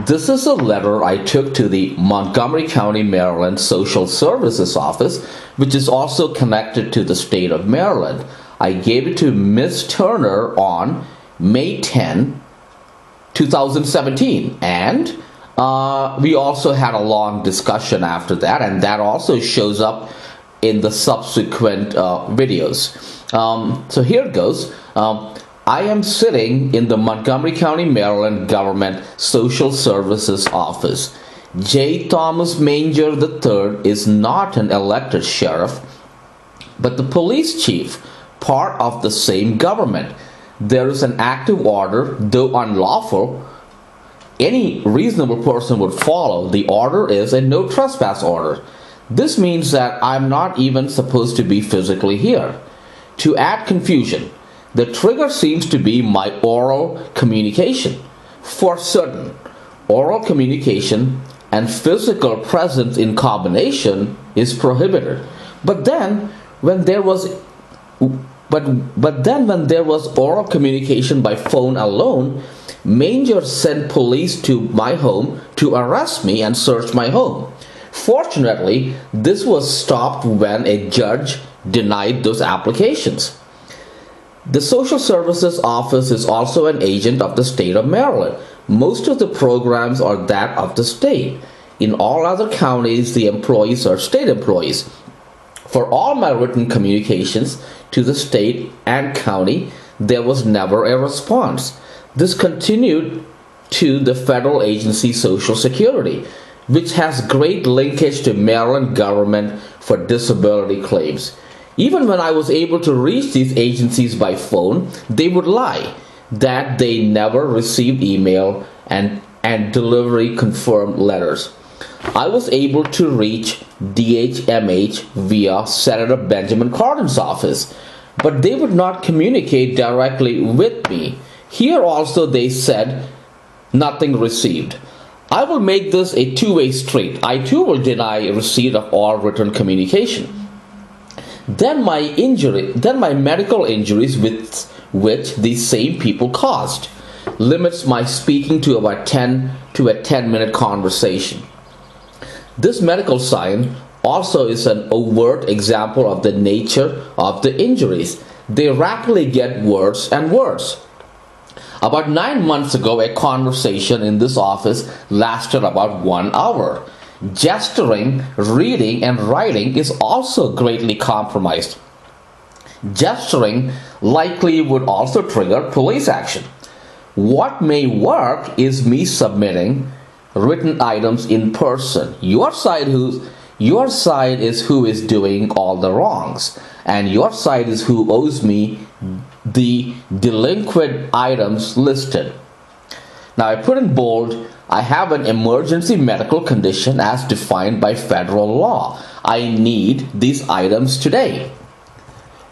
This is a letter I took to the Montgomery County, Maryland Social Services Office, which is also connected to the state of Maryland. I gave it to Ms. Turner on May 10, 2017, and we also had a long discussion after that, and that also shows up in the subsequent videos. So here it goes. I am sitting in the Montgomery County, Maryland Government Social Services Office. J. Thomas Manger III is not an elected sheriff, but the police chief, part of the same government. There is an active order, though unlawful. Any reasonable person would follow. The order is a no trespass order. This means that I'm not even supposed to be physically here. To add confusion, the trigger seems to be my oral communication. For certain, oral communication and physical presence in combination is prohibited. But then when there was oral communication by phone alone, Manger sent police to my home to arrest me and search my home. Fortunately, this was stopped when a judge denied those applications. The Social Services Office is also an agent of the state of Maryland. Most of the programs are that of the state. In all other counties, the employees are state employees. For all my written communications to the state and county, there was never a response. This continued to the federal agency Social Security, which has great linkage to Maryland government for disability claims. Even when I was able to reach these agencies by phone, they would lie that they never received email and delivery confirmed letters. I was able to reach DHMH via Senator Benjamin Cardin's office, but they would not communicate directly with me. Here also they said nothing received. I will make this a two-way street. I too will deny receipt of all written communication. Then my medical injuries, which these same people caused, limits my speaking to about 10 to a 10-minute conversation. This medical sign also is an overt example of the nature of the injuries. They rapidly get worse and worse. About 9 months ago, a conversation in this office lasted about 1 hour. Gesturing, reading, and writing is also greatly compromised. Gesturing likely would also trigger police action. What may work is me submitting written items in person. Your side is who is doing all the wrongs, and your side is who owes me the delinquent items listed. Now I put in bold, I have an emergency medical condition as defined by federal law. I need these items today.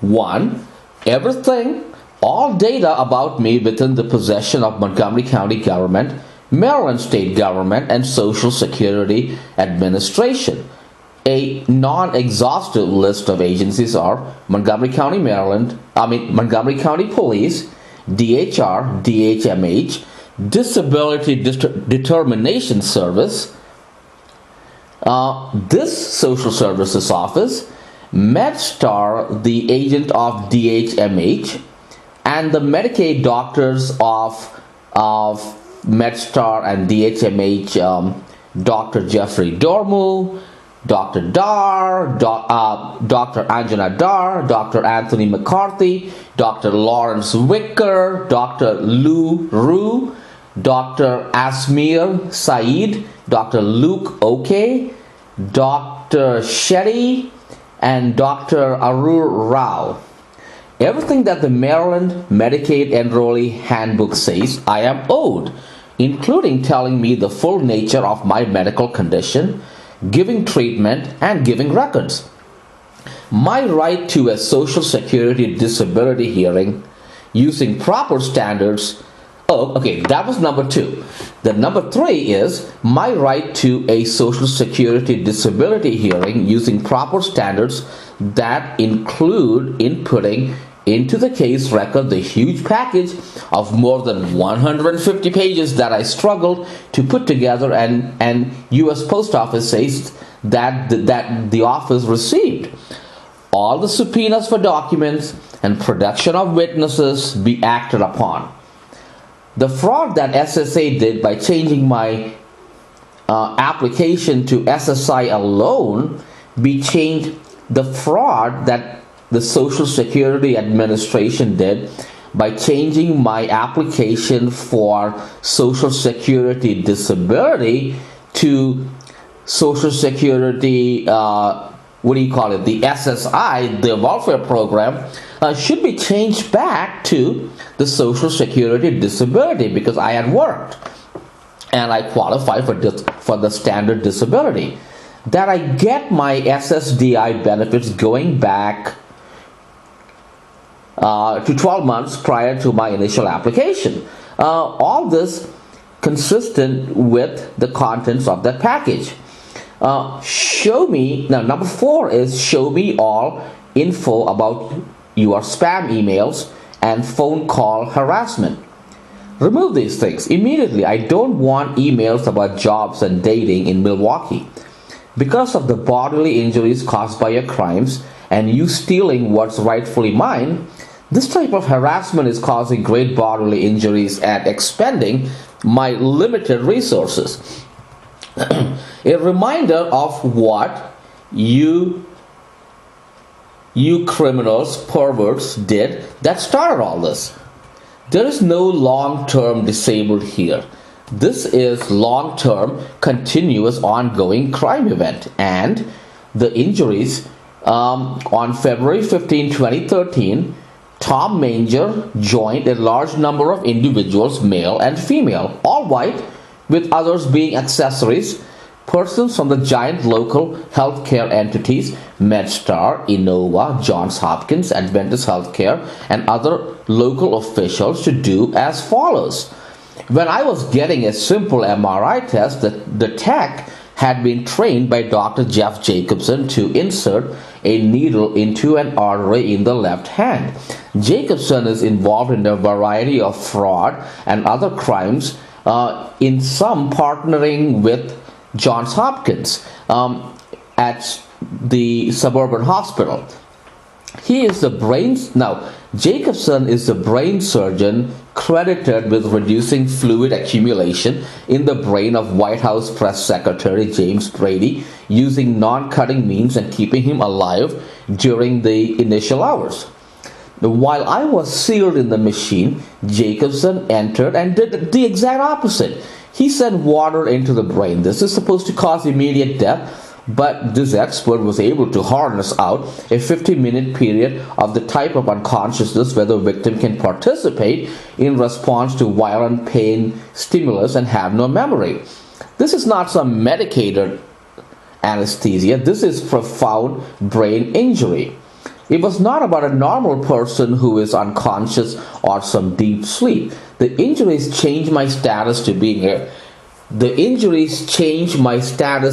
1. Everything, all data about me within the possession of Montgomery County government, Maryland state government, and Social Security Administration. A non-exhaustive list of agencies are Montgomery County, Montgomery County Police, DHR, DHMH, Disability Determination Service, this Social Services Office, medstar, the agent of DHMH, and the Medicaid doctors of medstar and DHMH, Dr. Jeffrey Dormu, Dr. Dar, Dr. Anjana Dar, Dr. Anthony McCarthy, Dr. Lawrence Wicker, Dr. Lou Rue, Dr. Asmir Saeed, Dr. Luke Oke, Dr. Shetty, and Dr. Arur Rao. Everything that the Maryland Medicaid Enrollee Handbook says I am owed, including telling me the full nature of my medical condition, giving treatment, and giving records. My right to a Social Security disability hearing using proper standards. That was number 2. The number 3 is my right to a Social Security disability hearing using proper standards that include inputting into the case record the huge package of more than 150 pages that I struggled to put together, and U.S. Post Office says that the office received. All the subpoenas for documents and production of witnesses be acted upon. The fraud that SSA did by changing my application to SSI alone be changed. The fraud that the Social Security Administration did by changing my application for Social Security disability to Social Security, the SSI, the welfare program, should be changed back to the Social Security disability, because I had worked and I qualify for the standard disability. That I get my SSDI benefits going back to 12 months prior to my initial application. All this consistent with the contents of that package. Number 4 is show me all info about your spam emails and phone call harassment. Remove these things immediately. I don't want emails about jobs and dating in Milwaukee. Because of the bodily injuries caused by your crimes and you stealing what's rightfully mine, this type of harassment is causing great bodily injuries and expending my limited resources. A reminder of what you criminals, perverts did that started all this. There is no long-term disabled here. This is long-term, continuous, ongoing crime event. And the injuries, on February 15, 2013, Tom Manger joined a large number of individuals, male and female, all white, with others being accessories, persons from the giant local healthcare entities, MedStar, Inova, Johns Hopkins, Adventist Healthcare, and other local officials to do as follows. When I was getting a simple MRI test, the tech had been trained by Dr. Jeff Jacobson to insert a needle into an artery in the left hand. Jacobson is involved in a variety of fraud and other crimes, in some partnering with Johns Hopkins at the suburban hospital. Jacobson is the brain surgeon credited with reducing fluid accumulation in the brain of White House Press Secretary James Brady using non-cutting means and keeping him alive during the initial hours. While I was sealed in the machine, Jacobson entered and did the exact opposite. He sent water into the brain. This is supposed to cause immediate death, but this expert was able to harness out a 50-minute period of the type of unconsciousness where the victim can participate in response to violent pain stimulus and have no memory. This is not some medicated anesthesia. This is profound brain injury. It was not about a normal person who is unconscious or some deep sleep. The injuries changed my status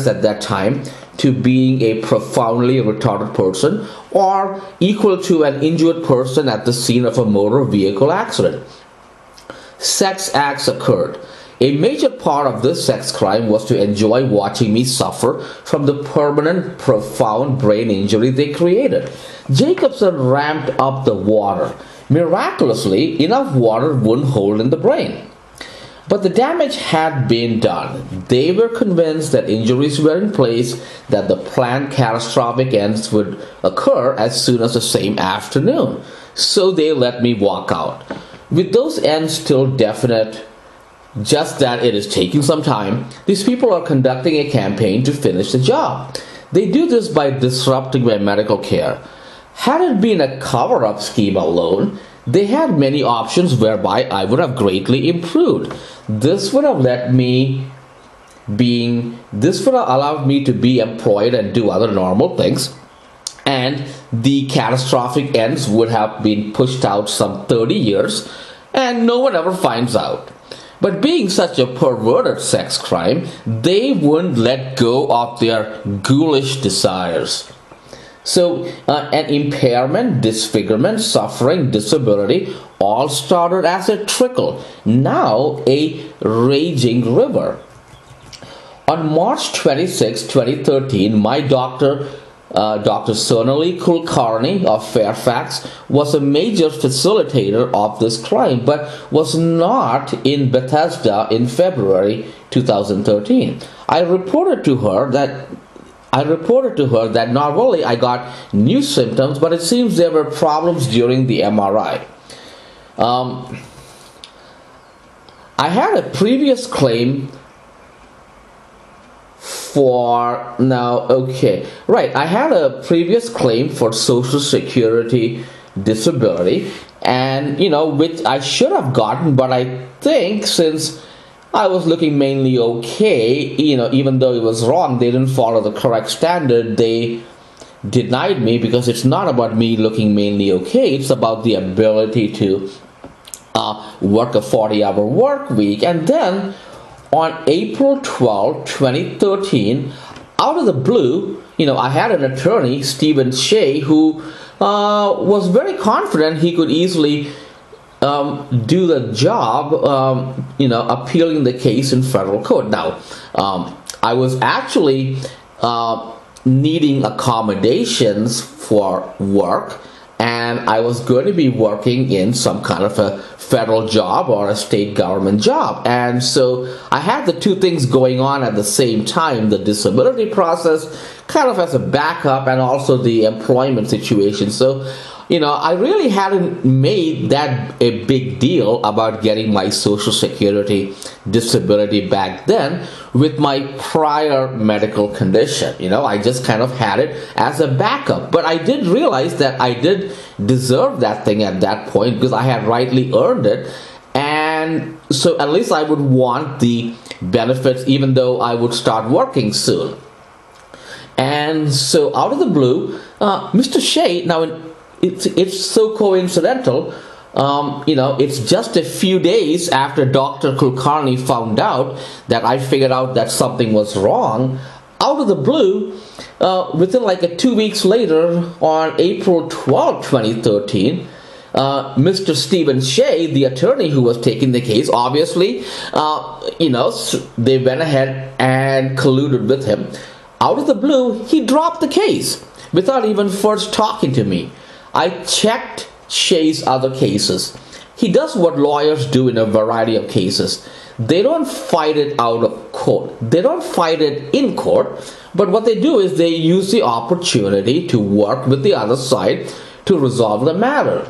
at that time to being a profoundly retarded person or equal to an injured person at the scene of a motor vehicle accident. Sex acts occurred. A major part of this sex crime was to enjoy watching me suffer from the permanent, profound brain injury they created. Jacobson ramped up the water. Miraculously, enough water wouldn't hold in the brain. But the damage had been done. They were convinced that injuries were in place, that the planned catastrophic ends would occur as soon as the same afternoon. So they let me walk out. With those ends still definite, just that it is taking some time, these people are conducting a campaign to finish the job. They do this by disrupting my medical care. Had it been a cover-up scheme alone, they had many options whereby I would have greatly improved. This would have allowed me to be employed and do other normal things, and the catastrophic ends would have been pushed out some 30 years, and no one ever finds out. But being such a perverted sex crime, they wouldn't let go of their ghoulish desires. So, an impairment, disfigurement, suffering, disability all started as a trickle, now a raging river. On March 26, 2013, my doctor, Dr. Sonali Kulkarni of Fairfax, was a major facilitator of this crime, but was not in Bethesda in February 2013. I reported to her that not only I got new symptoms, but it seems there were problems during the MRI. I had a previous claim I had a previous claim for Social Security disability, and which I should have gotten, but I think since I was looking mainly okay, even though it was wrong, they didn't follow the correct standard, they denied me, because it's not about me looking mainly okay, it's about the ability to work a 40-hour work week. And then on April 12, 2013, out of the blue, I had an attorney, Stephen Shea, who was very confident he could easily do the job, appealing the case in federal court. Now, I was actually needing accommodations for work, and I was going to be working in some kind of a federal job or a state government job. And so I had the two things going on at the same time, the disability process kind of as a backup, and also the employment situation. So I really hadn't made that a big deal about getting my Social Security disability back then with my prior medical condition. I just kind of had it as a backup. But I did realize that I did deserve that thing at that point, because I had rightly earned it. And so at least I would want the benefits, even though I would start working soon. And so out of the blue, Mr. Shea, now it's so coincidental, it's just a few days after Dr. Kulkarni found out that I figured out that something was wrong. Out of the blue, within like 2 weeks later, on April 12, 2013, Mr. Stephen Shea, the attorney who was taking the case, obviously, they went ahead and colluded with him. Out of the blue, he dropped the case without even first talking to me. I checked Shea's other cases. He does what lawyers do in a variety of cases. They don't fight it out of court. They don't fight it in court, but what they do is they use the opportunity to work with the other side to resolve the matter.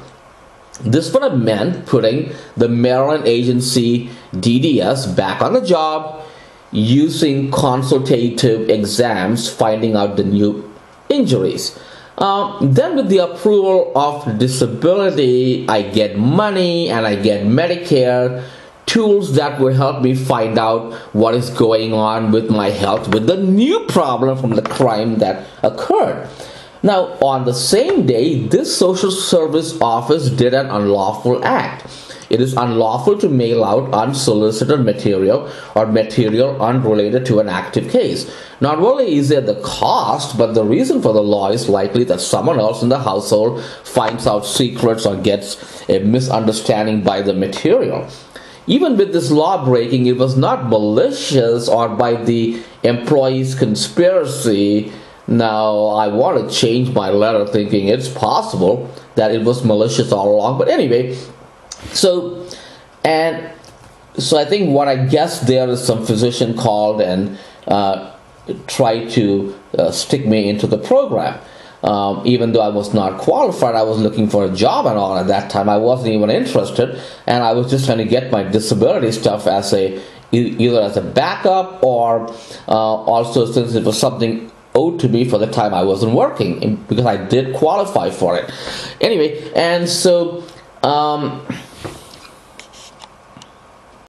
This would have meant putting the Maryland agency DDS back on the job, using consultative exams, finding out the new injuries. Then with the approval of disability, I get money and I get Medicare, tools that will help me find out what is going on with my health, with the new problem from the crime that occurred. Now, on the same day, this social service office did an unlawful act. It is unlawful to mail out unsolicited material or material unrelated to an active case. Not only is there the cost, but the reason for the law is likely that someone else in the household finds out secrets or gets a misunderstanding by the material. Even with this law breaking, it was not malicious or by the employee's conspiracy. Now, I want to change my letter thinking it's possible that it was malicious all along. But anyway, so I think what I guess there is some physician called and tried to stick me into the program. Even though I was not qualified, I was looking for a job and all at that time. I wasn't even interested, and I was just trying to get my disability stuff as either as a backup or also since it was something owed to me for the time I wasn't working, because I did qualify for it. Anyway, and so